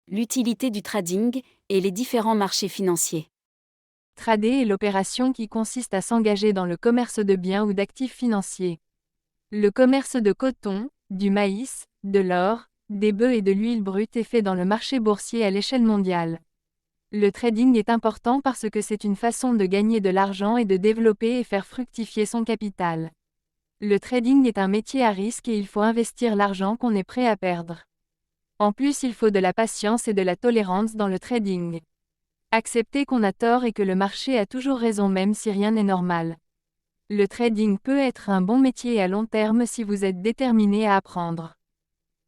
L'utilité du trading et les différents marchés financiers. Trader est l'opération qui consiste à s'engager dans le commerce de biens ou d'actifs financiers. Le commerce de coton, du maïs, de l'or, des bœufs et de l'huile brute est fait dans le marché boursier à l'échelle mondiale. Le trading est important parce que c'est une façon de gagner de l'argent et de développer et faire fructifier son capital. Le trading est un métier à risque et il faut investir l'argent qu'on est prêt à perdre. En plus, il faut de la patience et de la tolérance dans le trading. Accepter qu'on a tort et que le marché a toujours raison même si rien n'est normal. Le trading peut être un bon métier à long terme si vous êtes déterminé à apprendre.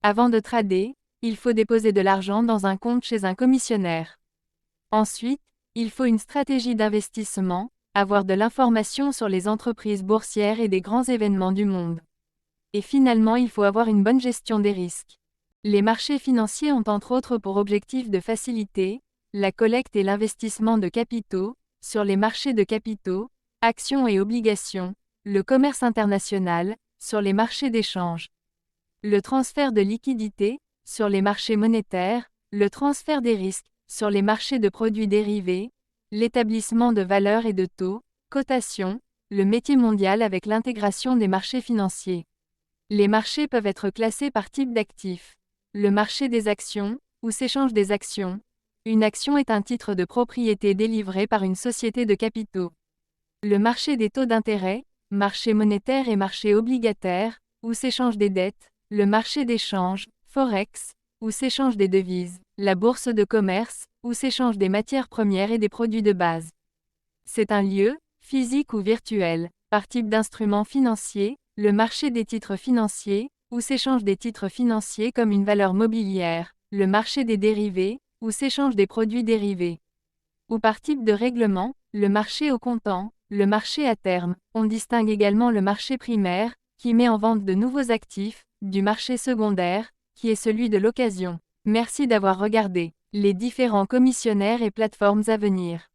Avant de trader, il faut déposer de l'argent dans un compte chez un commissionnaire. Ensuite, il faut une stratégie d'investissement, avoir de l'information sur les entreprises boursières et des grands événements du monde. Et finalement, il faut avoir une bonne gestion des risques. Les marchés financiers ont entre autres pour objectif de faciliter la collecte et l'investissement de capitaux, sur les marchés de capitaux, actions et obligations, le commerce international, sur les marchés d'échange. Le transfert de liquidités, sur les marchés monétaires, le transfert des risques, sur les marchés de produits dérivés, l'établissement de valeurs et de taux, cotation, le métier mondial avec l'intégration des marchés financiers. Les marchés peuvent être classés par type d'actifs. Le marché des actions, où s'échangent des actions. Une action est un titre de propriété délivré par une société de capitaux. Le marché des taux d'intérêt, marché monétaire et marché obligataire, où s'échangent des dettes. Le marché d'échange, Forex, où s'échangent des devises. La bourse de commerce, où s'échangent des matières premières et des produits de base. C'est un lieu, physique ou virtuel, par type d'instrument financier, le marché des titres financiers, où s'échangent des titres financiers comme une valeur mobilière, le marché des dérivés, où s'échangent des produits dérivés. Ou par type de règlement, le marché au comptant, le marché à terme. On distingue également le marché primaire, qui met en vente de nouveaux actifs, du marché secondaire, qui est celui de l'occasion. Merci d'avoir regardé les différents commissionnaires et plateformes à venir.